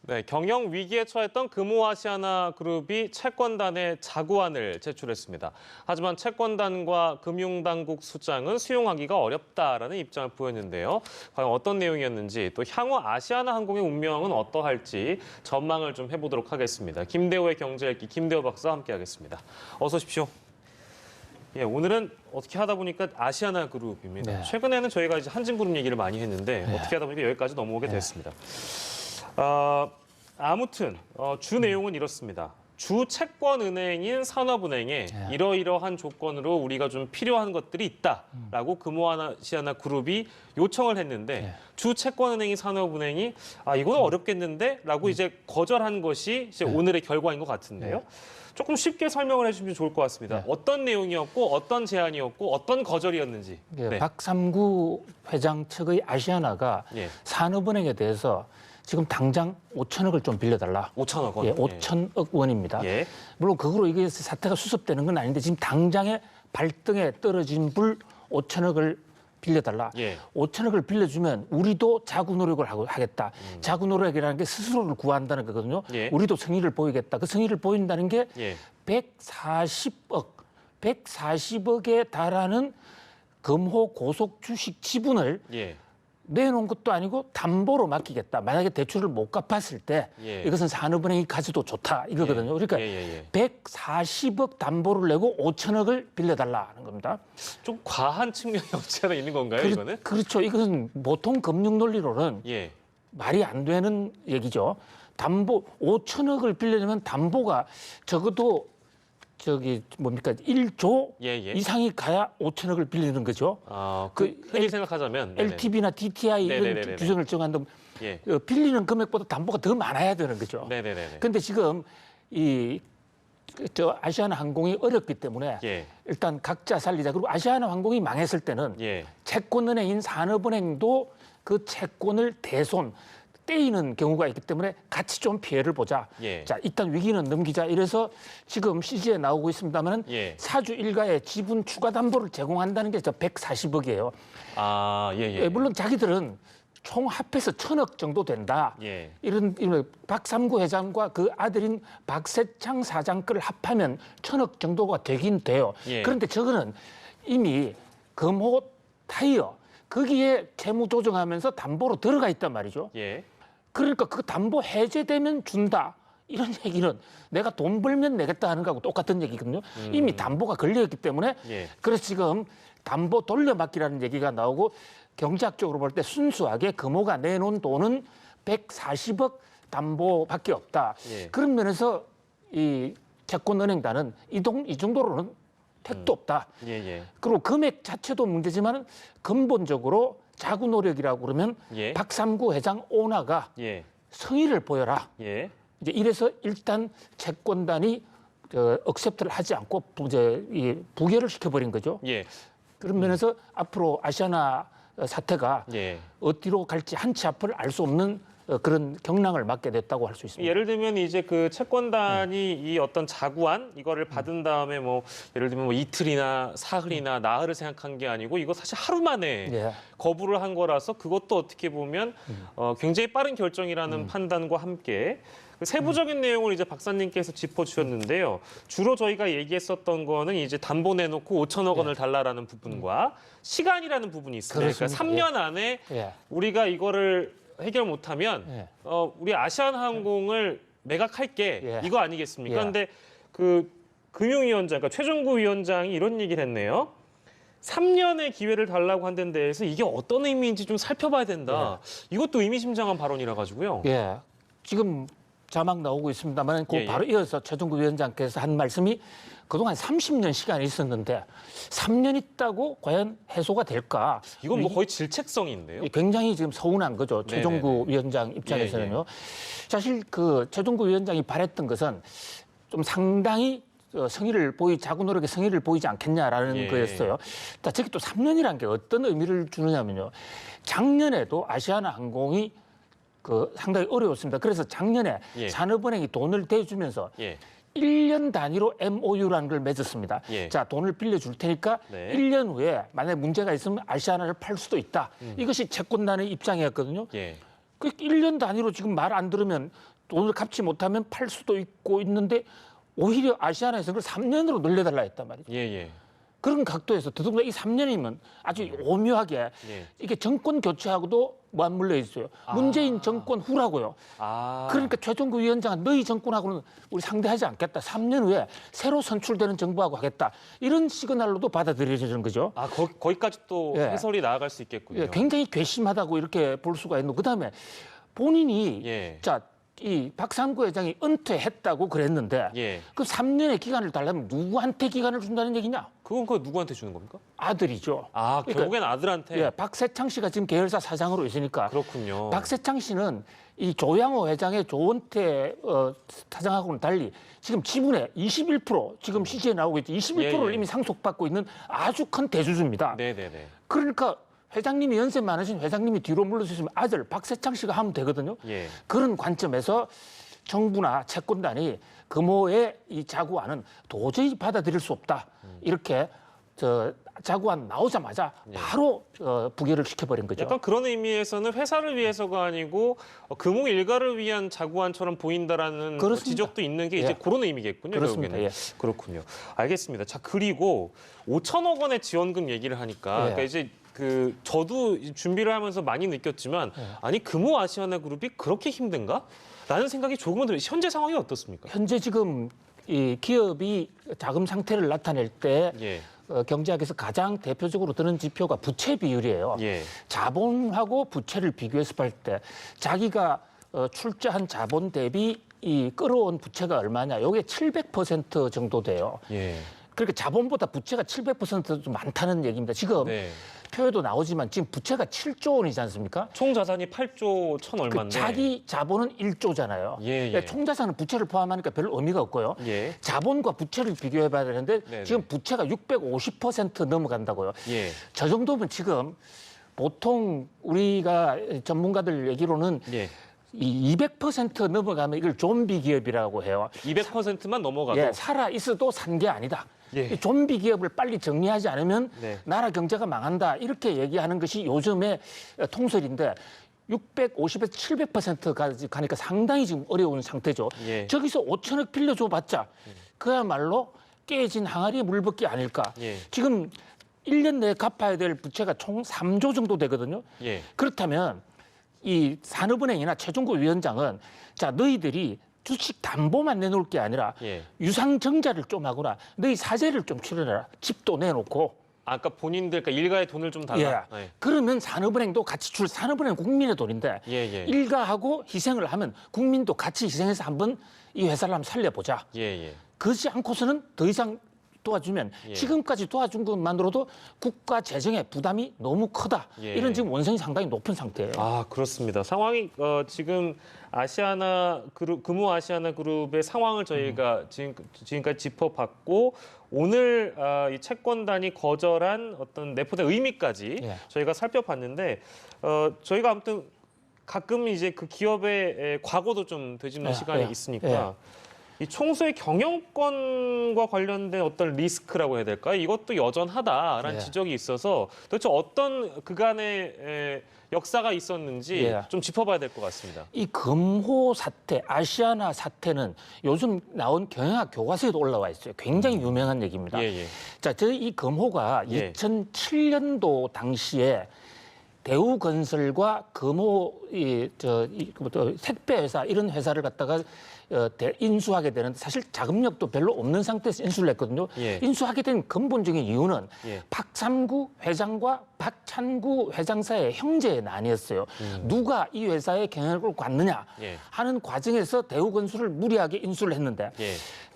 네, 경영 위기에 처했던 금호아시아나그룹이 채권단에 자구안을 제출했습니다. 하지만 채권단과 금융당국 수장은 수용하기가 어렵다라는 입장을 보였는데요. 과연 어떤 내용이었는지 또 향후 아시아나항공의 운명은 어떠할지 전망을 좀 해보도록 하겠습니다. 김대호의 경제읽기 김대호 박사와 함께하겠습니다. 어서 오십시오. 예, 오늘은 어떻게 하다 보니까 아시아나그룹입니다. 네. 최근에는 저희가 이제 한진그룹 얘기를 많이 했는데 네. 어떻게 하다 보니까 여기까지 넘어오게 됐습니다. 아무튼 주 내용은 이렇습니다. 주 채권은행인 산업은행에 이러이러한 조건으로 우리가 좀 필요한 것들이 있다라고 금호아시아나그룹이 요청을 했는데 주 채권은행인 산업은행이 이건 어렵겠는데라고 이제 거절한 것이 이제 오늘의 결과인 것 같은데요. 조금 쉽게 설명을 해주시면 좋을 것 같습니다. 어떤 내용이었고 어떤 제안이었고 어떤 거절이었는지. 네. 박삼구 회장 측의 아시아나가 산업은행에 대해서 지금 당장 5천억을 좀 빌려달라. 5천억 원. 5천억 원입니다. 물론 그거로 이게 사태가 수습되는 건 아닌데 지금 당장에 발등에 떨어진 불 5천억을 빌려달라. 5천억을 빌려주면 우리도 자구 노력을 하겠다. 자구 노력이라는 게 스스로를 구한다는 거거든요. 우리도 성의를 보이겠다. 그 성의를 보인다는 게 140억에 달하는 금호 고속 주식 지분을 내놓은 것도 아니고 담보로 맡기겠다. 만약에 대출을 못 갚았을 때 이것은 산업은행이 가져도 좋다 이거거든요. 그러니까 140억 담보를 내고 5천억을 빌려달라는 겁니다. 좀 과한 측면이 없지 않아 있는 건가요, 이거는? 그렇죠. 이것은 보통 금융 논리로는 말이 안 되는 얘기죠. 담보 5천억을 빌려주면 담보가 적어도 저기 뭡니까 1조 이상이 가야 5천억을 빌리는 거죠. 흔히 생각하자면 LTV나 DTI 이런 규정을 정한다면 빌리는 금액보다 담보가 더 많아야 되는 거죠. 그런데 지금 저 아시아나항공이 어렵기 때문에 일단 각자 살리자. 그리고 아시아나항공이 망했을 때는 채권은행인 산업은행도 그 채권을 떼이는 경우가 있기 때문에 같이 좀 피해를 보자. 자, 일단 위기는 넘기자. 이래서 지금 CG에 나오고 있습니다만 사주 일가의 지분 추가 담보를 제공한다는 게 저 140억이에요. 물론 자기들은 총 합해서 1,000억 정도 된다. 이런 박삼구 회장과 그 아들인 박세창 사장 거를 합하면 1,000억 정도가 되긴 돼요. 그런데 저거는 이미 금호 타이어 거기에 채무 조정하면서 담보로 들어가 있단 말이죠. 그러니까 그 담보 해제되면 준다. 이런 얘기는 내가 돈 벌면 내겠다 하는 거하고 똑같은 얘기거든요. 이미 담보가 걸려있기 때문에 그래서 지금 담보 돌려막기라는 얘기가 나오고 경제학적으로 볼 때 순수하게 금호가 내놓은 돈은 140억 담보밖에 없다. 그런 면에서 이 채권은행단은 이 정도로는 택도 없다. 그리고 금액 자체도 문제지만 근본적으로 자구 노력이라고 그러면 박삼구 회장 오나가 성의를 보여라. 이제 이래서 일단 채권단이 억셉트를 하지 않고 부결을 시켜버린 거죠. 그런 면에서 앞으로 아시아나 사태가 어디로 갈지 한치 앞을 알 수 없는 그런 경랑을 맞게 됐다고 할 수 있습니다. 예를 들면 이제 그 채권단이 이 어떤 자구안 이거를 받은 다음에 뭐 예를 들면 뭐 이틀이나 사흘이나 나흘을 생각한 게 아니고 이거 사실 하루 만에 거부를 한 거라서 그것도 어떻게 보면 굉장히 빠른 결정이라는 판단과 함께 그 세부적인 내용을 이제 박사님께서 짚어주셨는데요. 주로 저희가 얘기했었던 거는 이제 담보 내놓고 5천억 원을 달라라는 부분과 시간이라는 부분이 있습니다. 그러니까 3년 안에 우리가 이거를 해결 못하면 우리 아시아나항공을 매각할게 이거 아니겠습니까? 그런데 그 금융위원장, 그러니까 최종구 위원장이 이런 얘기를 했네요. 3년의 기회를 달라고 한 데 대해서 이게 어떤 의미인지 좀 살펴봐야 된다. 이것도 의미심장한 발언이라 가지고요. 지금 자막 나오고 있습니다만 그 바로 이어서 최종구 위원장께서 한 말씀이 그동안 30년 시간이 있었는데 3년 있다고 과연 해소가 될까? 이건 뭐 거의 질책성인데요. 굉장히 지금 서운한 거죠. 최종구 위원장 입장에서는요. 사실 그 최종구 위원장이 바랬던 것은 좀 상당히 자구 노력에 성의를 보이지 않겠냐라는 거였어요. 저기 또 3년이라는 게 어떤 의미를 주느냐면요. 작년에도 아시아나항공이 상당히 어려웠습니다. 그래서 작년에 산업은행이 돈을 대주면서 1년 단위로 MOU라는 걸 맺었습니다. 자, 돈을 빌려줄 테니까 1년 후에 만약에 문제가 있으면 아시아나를 팔 수도 있다. 이것이 채권단의 입장이었거든요. 그 1년 단위로 지금 말 안 들으면 돈을 갚지 못하면 팔 수도 있고 있는데 오히려 아시아나에서 그걸 3년으로 늘려달라 했단 말이죠. 예, 예. 그런 각도에서 더더군다나 이 3년이면 아주 오묘하게 예. 이게 정권 교체하고도 맞물려 있어요. 문재인 정권 후라고요. 그러니까 최종구 위원장은 너희 정권하고는 우리 상대하지 않겠다. 3년 후에 새로 선출되는 정부하고 하겠다. 이런 시그널로도 받아들여지는 거죠. 거기까지 또 예. 해설이 나아갈 수 있겠군요. 예, 굉장히 괘씸하다고 이렇게 볼 수가 있는. 그다음에 본인이 예. 이 박상구 회장이 은퇴했다고 그랬는데 예. 그 3년의 기간을 달라면 누구한테 기간을 준다는 얘기냐? 그건 그 누구한테 주는 겁니까? 아들이죠. 그러니까, 결국엔 아들한테. 예, 박세창 씨가 지금 계열사 사장으로 있으니까. 그렇군요. 박세창 씨는 이 조양호 회장의 조은태 사장하고는 달리 지금 지분의 21% 지금 시지에 나오고 있죠. 21%를 예. 이미 상속받고 있는 아주 큰 대주주입니다. 네네네. 그러니까 회장님이 연세 많으신 회장님이 뒤로 물러서시면 아들 박세창 씨가 하면 되거든요. 예. 그런 관점에서 정부나 채권단이 금호의 이 자구안은 도저히 받아들일 수 없다. 이렇게 자구안 나오자마자 바로 부결을 시켜버린 거죠. 약간 그런 의미에서는 회사를 위해서가 아니고 금호 일가를 위한 자구안처럼 보인다라는 그렇습니다. 지적도 있는 게 이제 예. 그런 의미겠군요. 그렇습니다. 결국에는. 예. 그렇군요. 알겠습니다. 자, 그리고 5천억 원의 지원금 얘기를 하니까 예. 그러니까 이제 저도 준비를 하면서 많이 느꼈지만 아니 금호 아시아나그룹이 그렇게 힘든가? 라는 생각이 조금은 들어요. 현재 상황이 어떻습니까? 현재 지금 이 기업이 자금 상태를 나타낼 때 예. 경제학에서 가장 대표적으로 드는 지표가 부채 비율이에요. 예. 자본하고 부채를 비교해서 볼 때 자기가 출자한 자본 대비 이 끌어온 부채가 얼마냐? 이게 700% 정도 돼요. 예. 그러니까 자본보다 부채가 700%도 많다는 얘기입니다. 지금 네. 표에도 나오지만 지금 부채가 7조 원이지 않습니까? 총 자산이 8조 1천 얼마인데. 자기 자본은 1조잖아요. 예. 총 자산은 부채를 포함하니까 별 의미가 없고요. 예. 자본과 부채를 비교해 봐야 되는데 네네. 지금 부채가 650% 넘어간다고요. 예. 저 정도면 지금 보통 우리가 전문가들 얘기로는 예. 이 200% 넘어가면 이걸 좀비 기업이라고 해요. 200%만 넘어가도. 예, 살아 있어도 산 게 아니다. 예. 이 좀비 기업을 빨리 정리하지 않으면 네. 나라 경제가 망한다. 이렇게 얘기하는 것이 요즘의 통설인데 650에서 700%까지 가니까 상당히 지금 어려운 상태죠. 예. 저기서 5천억 빌려줘봤자 그야말로 깨진 항아리에 물붓기 아닐까. 예. 지금 1년 내에 갚아야 될 부채가 총 3조 정도 되거든요. 예. 그렇다면 이 산업은행이나 최종구 위원장은 자 너희들이 주식 담보만 내놓을 게 아니라 예. 유상증자를 좀 하거나 너희 사재를 좀 출연해라. 집도 내놓고. 아까 본인들 그러니까 일가의 돈을 좀 달라. 예. 그러면 산업은행도 같이 산업은행 국민의 돈인데 예. 일가하고 희생을 하면 국민도 같이 희생해서 한번 이 회사를 한번 살려보자. 예. 그렇지 않고서는 더 이상 도와주면 예. 지금까지 도와준 것만으로도 국가 재정의 부담이 너무 크다. 예. 이런 지금 원성이 상당히 높은 상태예요. 그렇습니다. 상황이 지금 금호 아시아나그룹의 상황을 저희가 지금까지 짚어봤고 오늘 이 채권단이 거절한 어떤 내포된 의미까지 예. 저희가 살펴봤는데 저희가 아무튼 가끔 이제 그 기업의 과거도 좀 되짚는 시간이 있으니까. 이 총수의 경영권과 관련된 어떤 리스크라고 해야 될까요? 이것도 여전하다라는 지적이 있어서 도대체 어떤 그간의 역사가 있었는지 좀 짚어봐야 될 것 같습니다. 이 금호 사태, 아시아나 사태는 요즘 나온 경영학 교과서에도 올라와 있어요. 굉장히 유명한 얘기입니다. 자, 이 금호가 2007년도 당시에 대우건설과 금호 택배회사 이런 회사를 갖다가 인수하게 되는데 사실 자금력도 별로 없는 상태에서 인수를 했거든요. 인수하게 된 근본적인 이유는 박삼구 회장과 박찬구 회장 사이의 형제 난이었어요. 누가 이 회사의 경영을 갖느냐 하는 과정에서 대우건설을 무리하게 인수를 했는데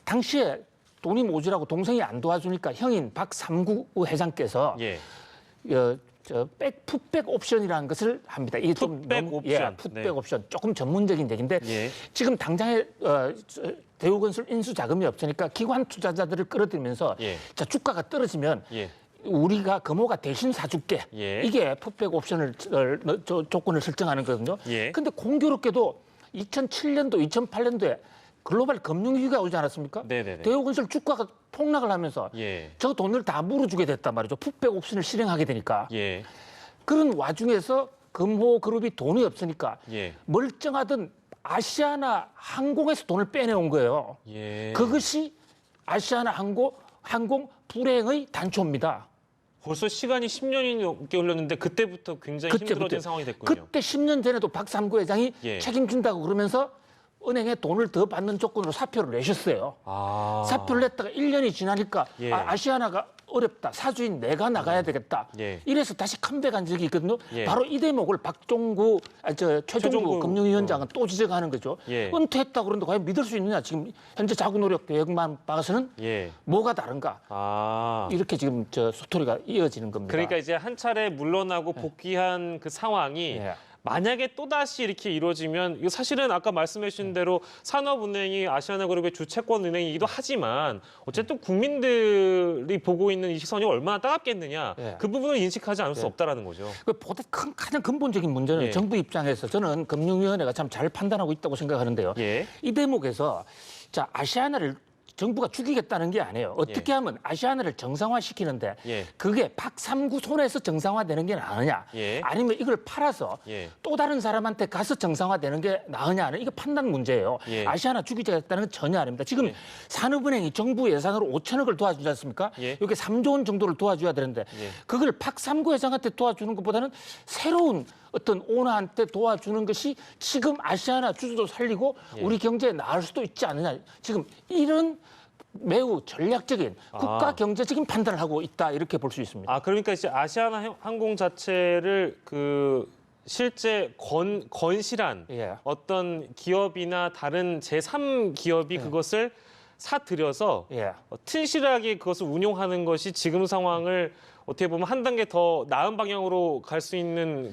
당시에 돈이 모자라고 동생이 안 도와주니까 형인 박삼구 회장께서 풋백 옵션이라는 것을 합니다. 이게 풋백 옵션. 풋백 옵션. 조금 전문적인 얘기인데 지금 당장에 대우건설 인수 자금이 없으니까 기관 투자자들을 끌어들이면서 자 주가가 떨어지면 우리가 금호가 대신 사줄게. 이게 풋백 옵션을 조건을 설정하는 거거든요. 근데 공교롭게도 2007년도, 2008년도에 글로벌 금융위기가 오지 않았습니까? 대우건설 주가가 폭락을 하면서 저 돈을 다 물어주게 됐단 말이죠. 풋백 옵션을 실행하게 되니까. 그런 와중에서 금호그룹이 돈이 없으니까 멀쩡하던 아시아나 항공에서 돈을 빼내온 거예요. 그것이 아시아나 항공 불행의 단초입니다. 벌써 시간이 10년이 넘게 흘렀는데 그때부터 굉장히 힘들어진 상황이 됐군요. 그때 10년 전에도 박삼구 회장이 책임진다고 그러면서 은행에 돈을 더 받는 조건으로 사표를 내셨어요. 사표를 냈다가 1년이 지나니까 아시아나가 어렵다. 사주인 내가 나가야 되겠다. 이래서 다시 컴백한 적이 있거든요. 바로 이 대목을 최종구 금융위원장은 또 지적하는 거죠. 은퇴했다고 그러는데 과연 믿을 수 있느냐. 지금 현재 자구 노력 대역만 봐서는 뭐가 다른가. 이렇게 지금 스토리가 이어지는 겁니다. 그러니까 이제 한 차례 물러나고 복귀한 그 상황이 만약에 또다시 이렇게 이루어지면 이거 사실은 아까 말씀해 주신 대로 산업은행이 아시아나그룹의 주채권은행이기도 하지만 어쨌든 국민들이 보고 있는 이 시선이 얼마나 따갑겠느냐. 그 부분을 인식하지 않을 수 없다라는 거죠. 보다 가장 근본적인 문제는 정부 입장에서 저는 금융위원회가 참 잘 판단하고 있다고 생각하는데요. 이 대목에서 자 아시아나를 정부가 죽이겠다는 게 아니에요. 어떻게 하면 아시아나를 정상화시키는데 그게 박삼구 손에서 정상화되는 게 나으냐 아니면 이걸 팔아서 또 다른 사람한테 가서 정상화되는 게 나으냐는 이게 판단 문제예요. 아시아나 죽이겠다는 건 전혀 아닙니다. 지금 산업은행이 정부 예산으로 5천억을 도와주지 않습니까? 이게 3조 원 정도를 도와줘야 되는데 그걸 박삼구 회장한테 도와주는 것보다는 새로운 어떤 오너한테 도와주는 것이 지금 아시아나 주주도 살리고 우리 경제에 나을 수도 있지 않느냐. 지금 이런 매우 전략적인 국가 경제적인 판단을 하고 있다 이렇게 볼 수 있습니다. 그러니까 이제 아시아나 항공 자체를 실제 건실한 어떤 기업이나 다른 제3기업이 그것을 사들여서 튼실하게 그것을 운용하는 것이 지금 상황을 어떻게 보면 한 단계 더 나은 방향으로 갈 수 있는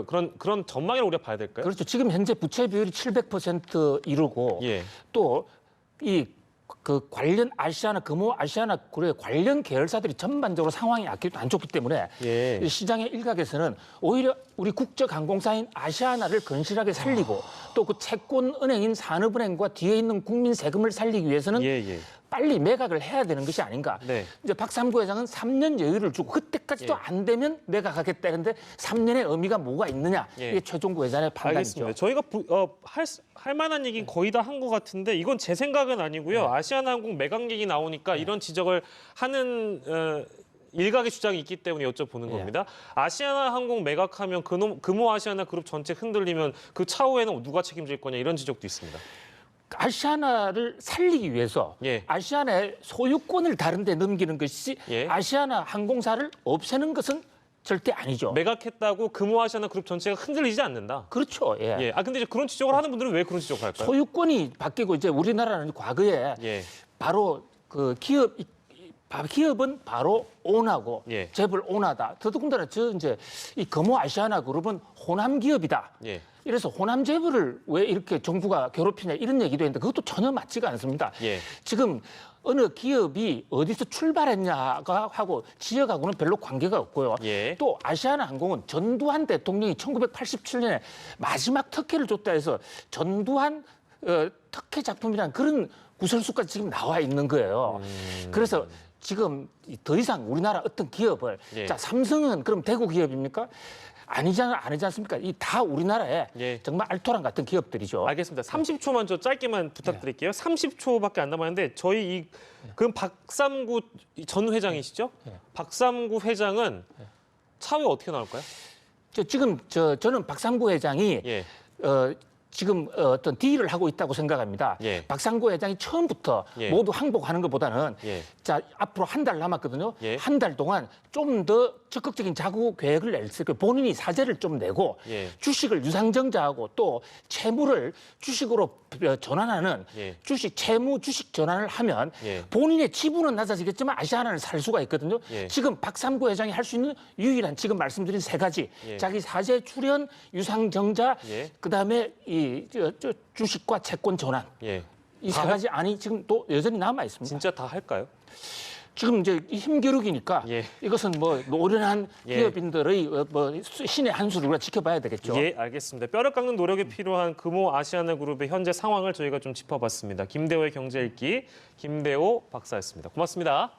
그런 전망을 우리가 봐야 될까요? 그렇죠. 지금 현재 부채 비율이 700% 이루고 또 관련 금호 아시아나 그룹의 관련 계열사들이 전반적으로 상황이 안 좋기 때문에 시장의 일각에서는 오히려 우리 국적항공사인 아시아나를 건실하게 살리고 또 그 채권은행인 산업은행과 뒤에 있는 국민 세금을 살리기 위해서는 빨리 매각을 해야 되는 것이 아닌가. 이제 박삼구 회장은 3년 여유를 주고 그때까지도 안 되면 매각하겠다 했는데 3년의 의미가 뭐가 있느냐. 이게 최종구 회장의 판단이죠. 알겠습니다. 저희가 할 만한 얘기는 거의 다 한 것 같은데 이건 제 생각은 아니고요. 아시아나항공 매각 얘기 나오니까 이런 지적을 하는 일각의 주장이 있기 때문에 여쭤보는 겁니다. 아시아나항공 매각하면 금호 아시아나 그룹 전체 흔들리면 그 차후에는 누가 책임질 거냐 이런 지적도 있습니다. 아시아나를 살리기 위해서 아시아나의 소유권을 다른 데 넘기는 것이 아시아나 항공사를 없애는 것은 절대 아니죠. 매각했다고 금호 아시아나 그룹 전체가 흔들리지 않는다. 그렇죠. 근데 이제 그런 지적을 하는 분들은 왜 그런 지적을 할까요? 소유권이 바뀌고 이제 우리나라는 과거에 바로 기업은 바로 오나고 재벌 오나다. 더더군다나 이 금호 아시아나 그룹은 호남 기업이다. 이래서 호남 재벌을 왜 이렇게 정부가 괴롭히냐 이런 얘기도 했는데 그것도 전혀 맞지가 않습니다. 지금 어느 기업이 어디서 출발했냐가 하고 지역하고는 별로 관계가 없고요. 또 아시아나 항공은 전두환 대통령이 1987년에 마지막 특혜를 줬다 해서 전두환 특혜 작품이라는 그런 구설수까지 지금 나와 있는 거예요. 그래서 지금 더 이상 우리나라 어떤 기업을 자 삼성은 그럼 대구 기업입니까? 아니지 않습니까? 이 다 우리나라의 정말 알토란 같은 기업들이죠. 알겠습니다. 30초만 저 짧게만 부탁드릴게요. 30초밖에 안 남았는데 저희 그럼 박삼구 전 회장이시죠? 박삼구 회장은 차후에 어떻게 나올까요? 저는 박삼구 회장이 지금 어떤 딜을 하고 있다고 생각합니다. 박삼구 회장이 처음부터 모두 항복하는 것보다는 자 앞으로 한 달 남았거든요. 한 달 동안 좀 더 적극적인 자구 계획을 낼 수 있고 본인이 사재를 좀 내고 주식을 유상증자하고 또 채무를 주식으로 전환하는 채무 주식 전환을 하면 본인의 지분은 낮아지겠지만 아시아나를 살 수가 있거든요. 지금 박삼구 회장이 할 수 있는 유일한 지금 말씀드린 세 가지 자기 사재 출연 유상증자 그다음에 주식과 채권 전환 이 세 가지 안이 지금 또 여전히 남아 있습니다. 진짜 다 할까요? 지금 이제 힘겨루기니까 이것은 노련한 기업인들의 신의 한 수를 우리가 지켜봐야 되겠죠. 알겠습니다. 뼈를 깎는 노력이 필요한 금호 아시아나그룹의 현재 상황을 저희가 좀 짚어봤습니다. 김대호의 경제 읽기 김대호 박사였습니다. 고맙습니다.